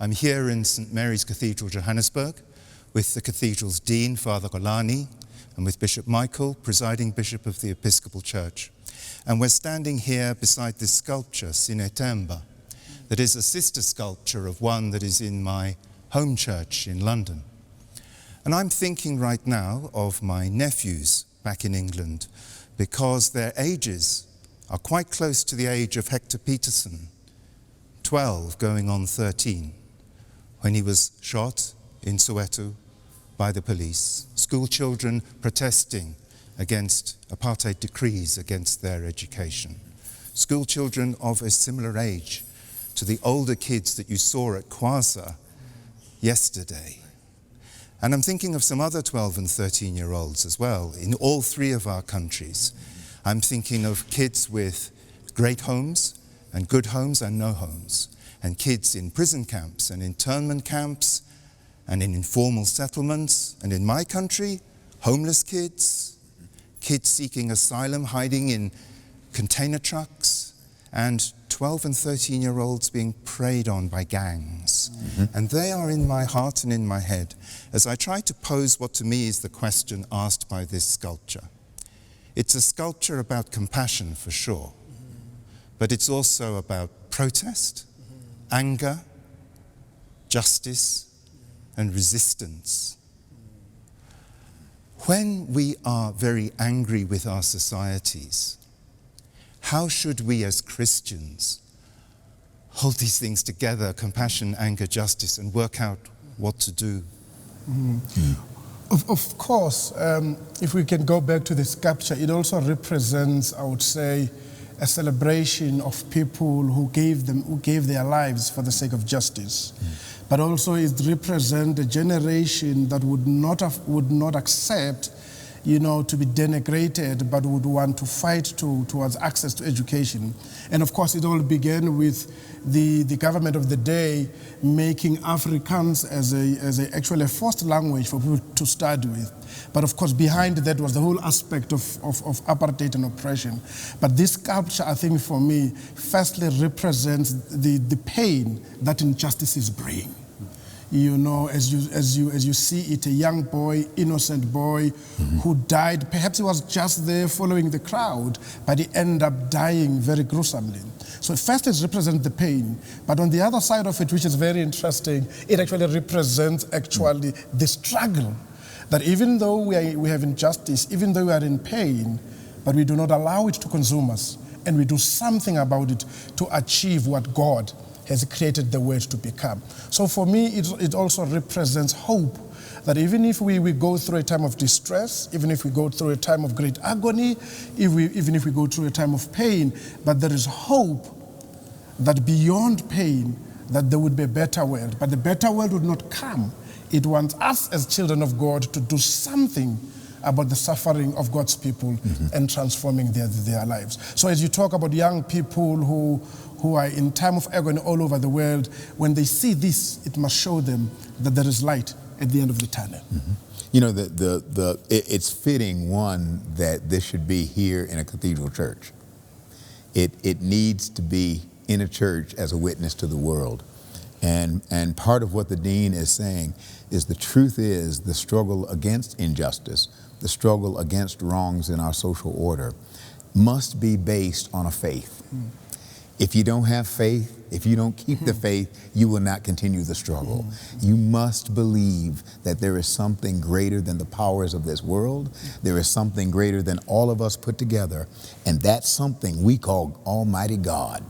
I'm here in St. Mary's Cathedral, Johannesburg, with the cathedral's Dean, Father Xolani, and with Bishop Michael, Presiding Bishop of the Episcopal Church. And we're standing here beside this sculpture, Sinetemba, that is a sister sculpture of one that is in my home church in London. And I'm thinking right now of my nephews back in England, because their ages are quite close to the age of Hector Peterson, 12 going on 13, when he was shot in Soweto by the police. School children protesting against apartheid decrees against their education. School children of a similar age to the older kids that you saw at Kwasa yesterday. And I'm thinking of some other 12 and 13-year-olds as well, in all three of our countries. I'm thinking of kids with great homes and good homes and no homes, and kids in prison camps and internment camps and in informal settlements, and in my country, homeless kids, kids seeking asylum, hiding in container trucks, and 12 and 13-year-olds being preyed on by gangs. And they are in my heart and in my head as I try to pose what to me is the question asked by this sculpture. It's a sculpture about compassion for sure, but it's also about protest, anger, justice, and resistance. When we are very angry with our societies, how should we as Christians hold these things together, compassion, anger, justice, and work out what to do? Of course, if we can go back to the sculpture, it also represents, I would say, a celebration of people who gave their lives for the sake of justice. But also it represents a generation that would not accept, to be denigrated, but would want to fight towards access to education. And of course, it all began with the government of the day making Afrikaans as actually a first language for people to study with. But of course, behind that was the whole aspect of apartheid and oppression. But this sculpture, I think for me, firstly represents the pain that injustices bring. As you see it, a young boy, innocent boy, who died. Perhaps he was just there following the crowd, but he ended up dying very gruesomely. So first it represents the pain, but on the other side of it, which is very interesting, it actually represents the struggle. That even though we have injustice, even though we are in pain, but we do not allow it to consume us, and we do something about it to achieve what God has created the world to become. So for me, it also represents hope, that even if we go through a time of distress, even if we go through a time of great agony, even if we go through a time of pain, but there is hope that beyond pain, that there would be a better world. But the better world would not come. It wants us as children of God to do something about the suffering of God's people and transforming their lives. So as you talk about young people who are in time of agony all over the world, when they see this, it must show them that there is light at the end of the tunnel. It's fitting, one, that this should be here in a cathedral church. It needs to be in a church as a witness to the world. And part of what the dean is saying is the truth is the struggle against injustice, the struggle against wrongs in our social order must be based on a faith. If you don't have faith, if you don't keep the faith, you will not continue the struggle. You must believe that there is something greater than the powers of this world. There is something greater than all of us put together. And that's something we call Almighty God.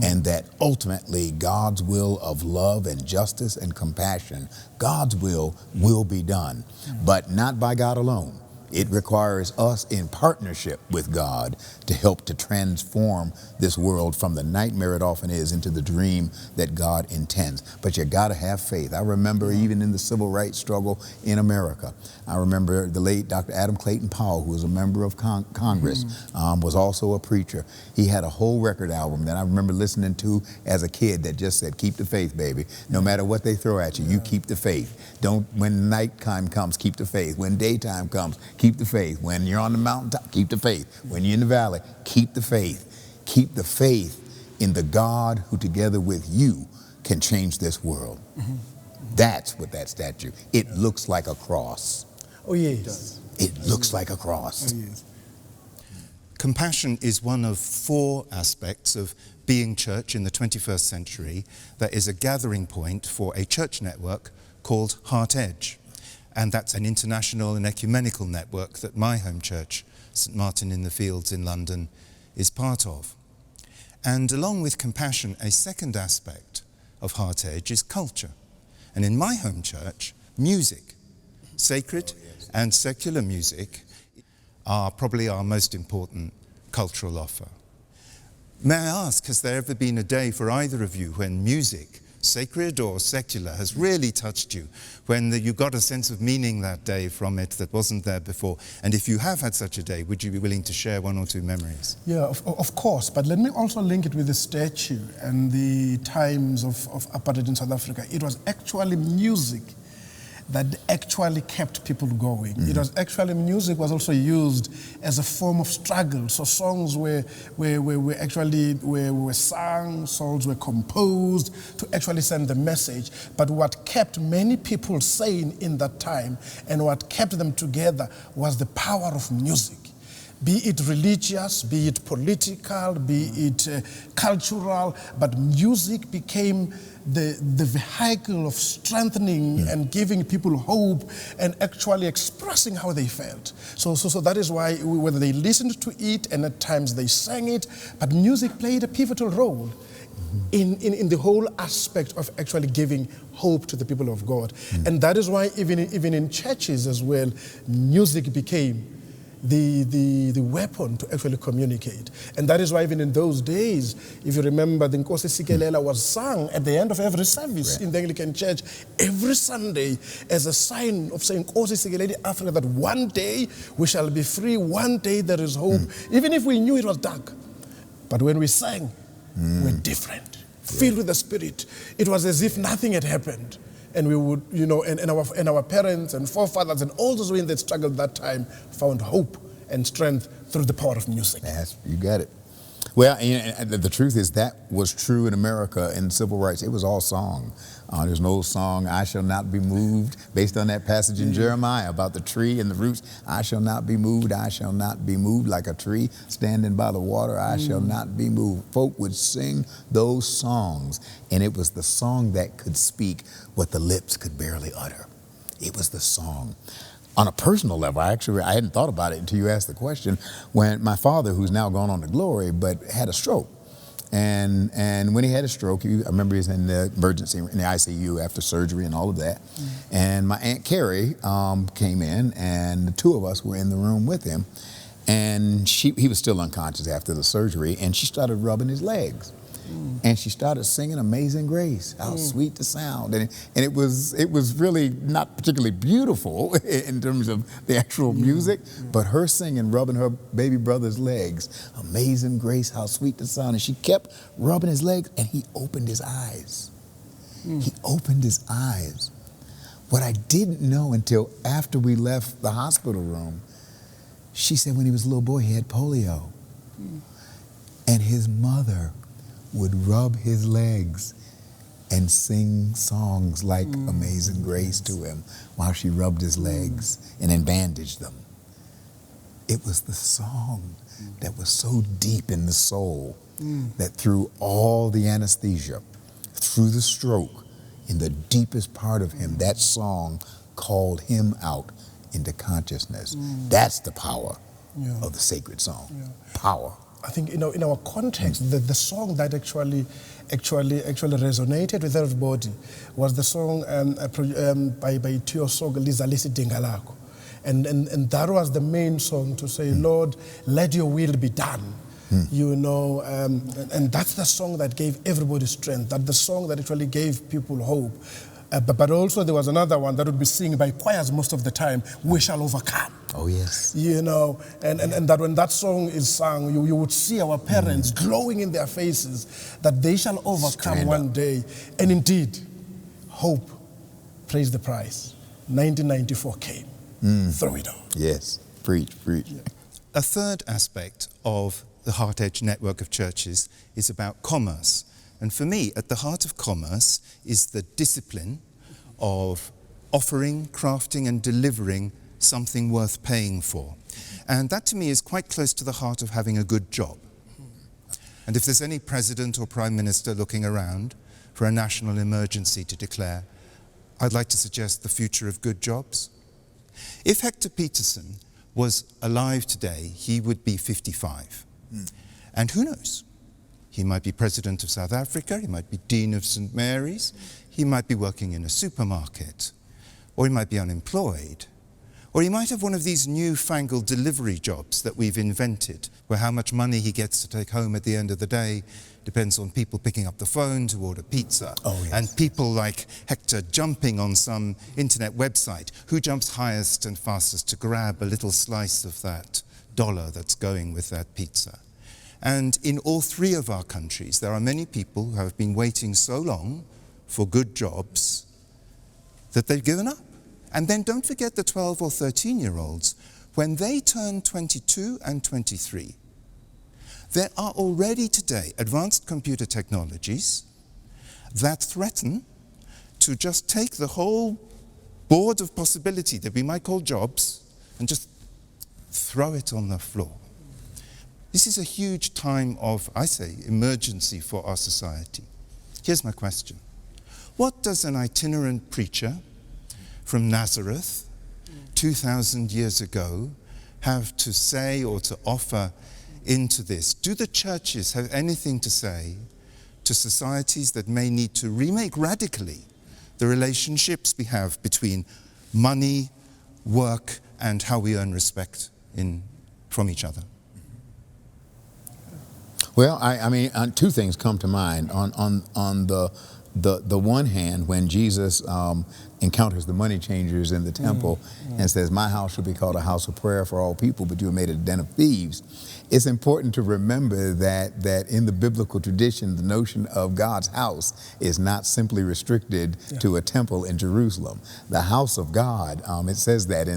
And that ultimately God's will of love and justice and compassion, God's will be done, but not by God alone. It requires us in partnership with God to help to transform this world from the nightmare it often is into the dream that God intends. But you got to have faith. I remember even in the civil rights struggle in America, I remember the late Dr. Adam Clayton Powell, who was a member of Congress, was also a preacher. He had a whole record album that I remember listening to as a kid that just said, keep the faith, baby. No matter what they throw at you, you keep the faith. Don't, when nighttime comes, keep the faith. When daytime comes, keep the faith. When you're on the mountaintop, keep the faith. When you're in the valley, keep the faith. Keep the faith in the God who together with you can change this world. That's what that statue, it looks like a cross. Oh, yes. It looks like a cross. Oh, yes. Compassion is one of 4 aspects of being church in the 21st century that is a gathering point for a church network called HeartEdge. And that's an international and ecumenical network that my home church, St Martin in the Fields in London, is part of. And along with compassion, a second aspect of HeartEdge is culture. And in my home church, music, sacred and secular music, are probably our most important cultural offer. May I ask, has there ever been a day for either of you when music, sacred or secular, has really touched you, when you got a sense of meaning that day from it that wasn't there before? And if you have had such a day, would you be willing to share 1 or 2 memories? Yeah, of course. But let me also link it with the statue and the times of apartheid in South Africa. It was actually music that actually kept people going. It was actually, music was also used as a form of struggle. So songs were sung, songs were composed to actually send the message. But what kept many people sane in that time and what kept them together was the power of music. Be it religious, be it political, be it cultural, but music became the vehicle of strengthening and giving people hope and actually expressing how they felt. So that is why, whether they listened to it and at times they sang it, but music played a pivotal role in the whole aspect of actually giving hope to the people of God. And that is why even in churches as well, music became the weapon to actually communicate. And that is why even in those days, if you remember, the Nkosi Sikelela was sung at the end of every service in the Anglican Church every Sunday as a sign of saying, Nkosi Sikeleli Africa, that one day we shall be free, one day there is hope, even if we knew it was dark. But when we sang, we're different, filled with the Spirit. It was as if nothing had happened. And we would, and our parents and forefathers and all those who in that struggle that time found hope and strength through the power of music. Yes, you got it. Well, the truth is that was true in America in civil rights. It was all song. There's an old song, I shall not be moved, based on that passage in Jeremiah about the tree and the roots. I shall not be moved, I shall not be moved, like a tree standing by the water, I shall not be moved. Folk would sing those songs, and it was the song that could speak what the lips could barely utter. It was the song. On a personal level, I hadn't thought about it until you asked the question, when my father, who's now gone on to glory, but had a stroke. And when he had a stroke, I remember he was in the emergency, in the ICU after surgery and all of that. And my Aunt Carrie came in, and the 2 of us were in the room with him. And he was still unconscious after the surgery, and she started rubbing his legs. And she started singing Amazing Grace, how sweet the sound. And it was really not particularly beautiful in terms of the actual music, but her singing, rubbing her baby brother's legs, Amazing Grace, how sweet the sound. And she kept rubbing his legs, and he opened his eyes. He opened his eyes. What I didn't know until after we left the hospital room, she said when he was a little boy, he had polio. And his mother would rub his legs and sing songs like Amazing Grace to him while she rubbed his legs and then bandaged them. It was the song that was so deep in the soul that through all the anesthesia, through the stroke, in the deepest part of him, that song called him out into consciousness. That's the power of the sacred song. Power. I think in our context, the song that actually resonated with everybody was the song by Tio Soga, Lizalisi Dingalako. And that was the main song to say, Lord, let your will be done. And that's the song that gave everybody strength. That's the song that actually gave people hope. But also there was another one that would be sung by choirs most of the time, We Shall Overcome. Oh, yes. And that when that song is sung, you would see our parents glowing in their faces that they shall overcome one day. And indeed, hope, praise the price. 1994 came through it all. Yes, preach. Yeah. A third aspect of the HeartEdge network of churches is about commerce. And for me, at the heart of commerce is the discipline of offering, crafting, and delivering something worth paying for. And that to me is quite close to the heart of having a good job. And if there's any president or prime minister looking around for a national emergency to declare, I'd like to suggest the future of good jobs. If Hector Peterson was alive today, he would be 55. And who knows? He might be president of South Africa, he might be dean of St. Mary's, he might be working in a supermarket, or he might be unemployed, or he might have one of these newfangled delivery jobs that we've invented, where how much money he gets to take home at the end of the day depends on people picking up the phone to order pizza. Oh, yes. And people like Hector jumping on some internet website, who jumps highest and fastest to grab a little slice of that dollar that's going with that pizza. And in all three of our countries, there are many people who have been waiting so long for good jobs that they've given up. And then don't forget the 12 or 13-year-olds. When they turn 22 and 23, there are already today advanced computer technologies that threaten to just take the whole board of possibility that we might call jobs and just throw it on the floor. This is a huge time of, I say, emergency for our society. Here's my question. What does an itinerant preacher from Nazareth 2,000 years ago have to say or to offer into this? Do the churches have anything to say to societies that may need to remake radically the relationships we have between money, work, and how we earn respect from each other? Well, I mean, two things come to mind. On the one hand, when Jesus encounters the money changers in the temple and says, my house should be called a house of prayer for all people, but you have made it a den of thieves. It's important to remember that in the biblical tradition, the notion of God's house is not simply restricted to a temple in Jerusalem. The house of God, it says that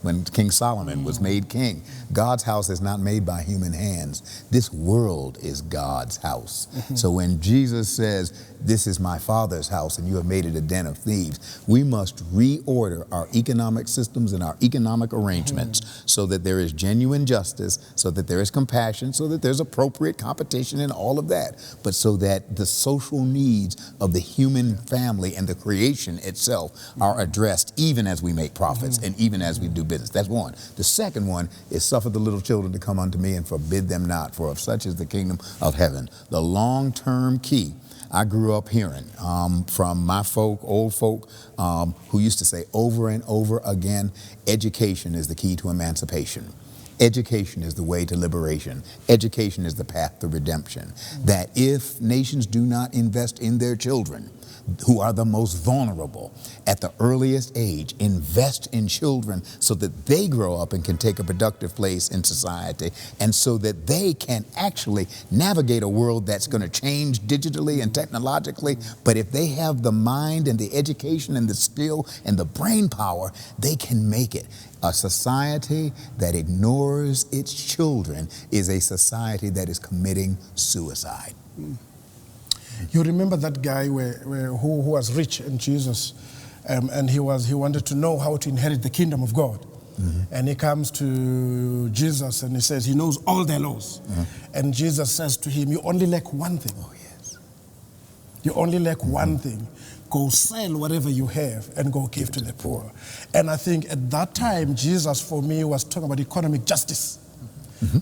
when King Solomon was made king, God's house is not made by human hands. This world is God's house. So when Jesus says, this is my Father's house and you have made it a den of thieves, we must reorder our economic systems and our economic arrangements so that there is genuine justice, so that there is compassion, so that there's appropriate competition and all of that, but so that the social needs of the human family and the creation itself are addressed even as we make profits and even as we do business. That's one. The second one is suffer the little children to come unto me and forbid them not, for of such is the kingdom of heaven. The long-term key I grew up hearing from my folk, old folk, who used to say over and over again, education is the key to emancipation. Education is the way to liberation. Education is the path to redemption. That if nations do not invest in their children, who are the most vulnerable at the earliest age, invest in children so that they grow up and can take a productive place in society, and so that they can actually navigate a world that's going to change digitally and technologically. But if they have the mind and the education and the skill and the brain power, they can make it. A society that ignores its children is a society that is committing suicide. You remember that guy who was rich in Jesus, and he wanted to know how to inherit the kingdom of God. And he comes to Jesus and he says he knows all their laws. And Jesus says to him, you only lack one thing. Oh, yes. You only lack one thing. Go sell whatever you have and go give to the poor. And I think at that time, Jesus, for me, was talking about economic justice,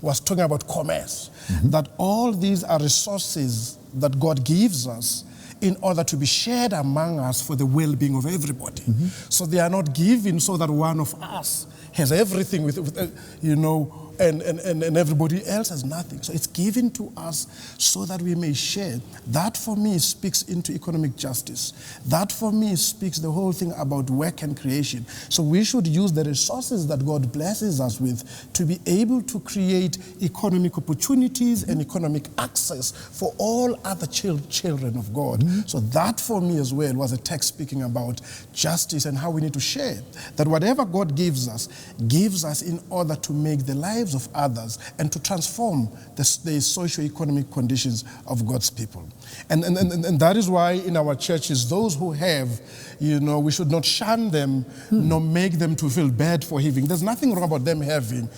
was talking about commerce, that all these are resources that God gives us in order to be shared among us for the well-being of everybody. So they are not given so that one of us has everything and everybody else has nothing. So it's given to us so that we may share. That for me speaks into economic justice. That for me speaks the whole thing about work and creation. So we should use the resources that God blesses us with to be able to create economic opportunities and economic access for all other children of God. So that for me as well was a text speaking about justice and how we need to share. That whatever God gives us in order to make the lives lives of others and to transform the socio-economic conditions of God's people. And that is why in our churches, those who have, we should not shun them, nor make them to feel bad for having. There's nothing wrong about them having.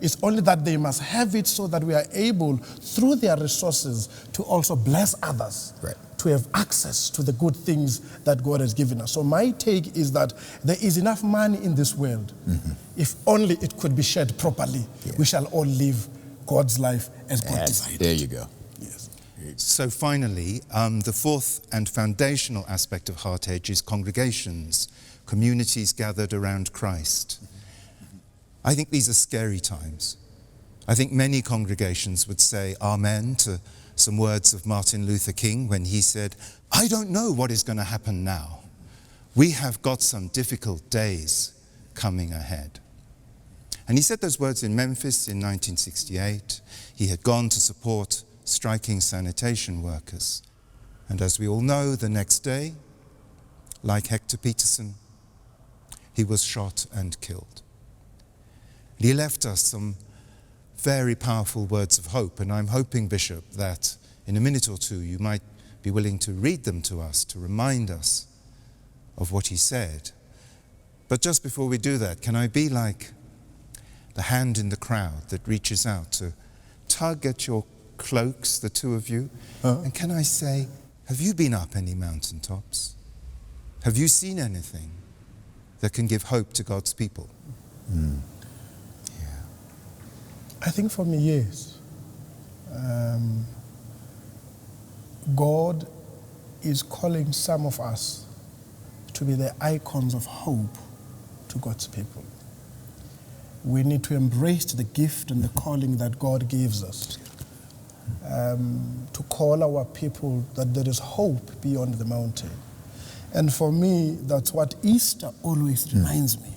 It's only that they must have it so that we are able, through their resources, to also bless others. Right. To have access to the good things that God has given us. So my take is that there is enough money in this world. If only it could be shared properly, we shall all live God's life as God designed. There you go. Yes. So finally, the fourth and foundational aspect of HeartEdge is congregations, communities gathered around Christ. I think these are scary times. I think many congregations would say amen to some words of Martin Luther King when he said, "I don't know what is going to happen now. We have got some difficult days coming ahead." And he said those words in Memphis in 1968. He had gone to support striking sanitation workers. And as we all know, the next day, like Hector Peterson, he was shot and killed. He left us some very powerful words of hope, and I'm hoping, Bishop, that in a minute or two you might be willing to read them to us, to remind us of what he said. But just before we do that, can I be like the hand in the crowd that reaches out to tug at your cloaks, the two of you, and can I say, have you been up any mountaintops? Have you seen anything that can give hope to God's people? I think for me, yes. God is calling some of us to be the icons of hope to God's people. We need to embrace the gift and the calling that God gives us, to call our people that there is hope beyond the mountain. And for me, that's what Easter always reminds me.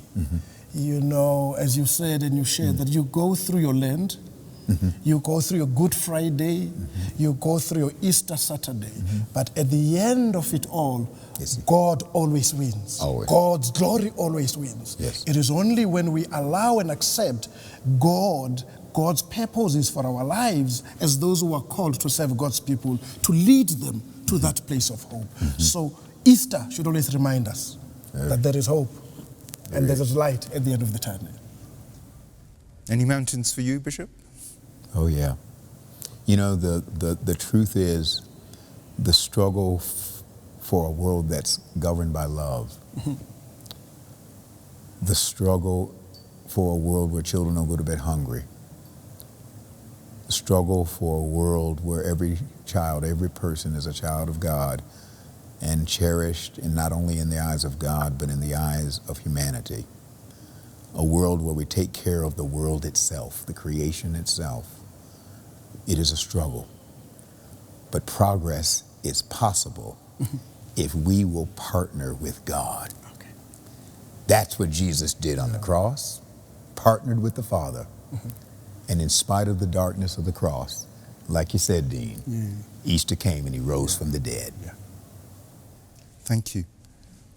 As you said and you shared, that you go through your Lent, you go through your Good Friday, you go through your Easter Saturday, but at the end of it all, God always wins. Always. God's glory always wins. Yes. It is only when we allow and accept God's purposes for our lives as those who are called to serve God's people, to lead them to that place of hope. So Easter should always remind us that there is hope. And there is light at the end of the tunnel. Any mountains for you, Bishop? Oh, yeah. The truth is the struggle for a world that's governed by love. The struggle for a world where children don't go to bed hungry. The struggle for a world where every child, every person is a child of God and cherished, and not only in the eyes of God, but in the eyes of humanity. A world where we take care of the world itself, the creation itself. It is a struggle. But progress is possible if we will partner with God. That's what Jesus did on the cross, partnered with the Father. And in spite of the darkness of the cross, like you said, Dean, Easter came and he rose from the dead. Thank you.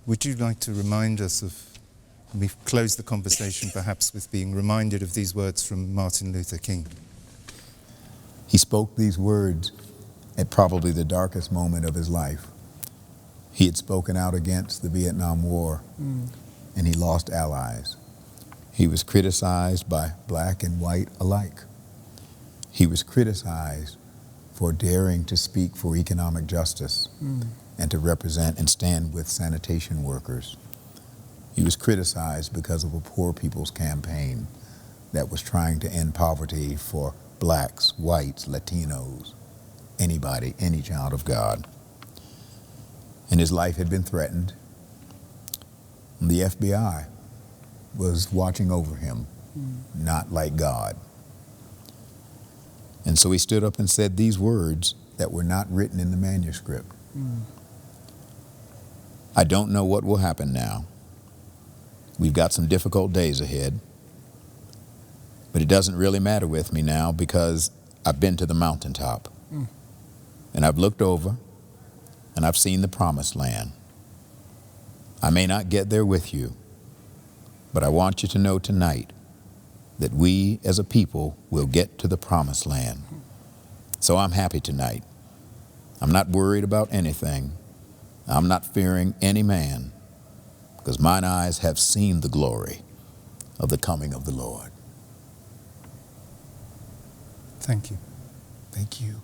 Would you like to remind us of, we've closed the conversation perhaps with being reminded of these words from Martin Luther King. He spoke these words at probably the darkest moment of his life. He had spoken out against the Vietnam War, and he lost allies. He was criticized by black and white alike. He was criticized for daring to speak for economic justice and to represent and stand with sanitation workers. He was criticized because of a poor people's campaign that was trying to end poverty for blacks, whites, Latinos, anybody, any child of God. And his life had been threatened. The FBI was watching over him, not like God. And so he stood up and said these words that were not written in the manuscript. I don't know what will happen now. We've got some difficult days ahead. But it doesn't really matter with me now because I've been to the mountaintop. And I've looked over and I've seen the promised land. I may not get there with you, but I want you to know tonight that we as a people will get to the promised land. So I'm happy tonight. I'm not worried about anything. I'm not fearing any man, because mine eyes have seen the glory of the coming of the Lord. Thank you. Thank you.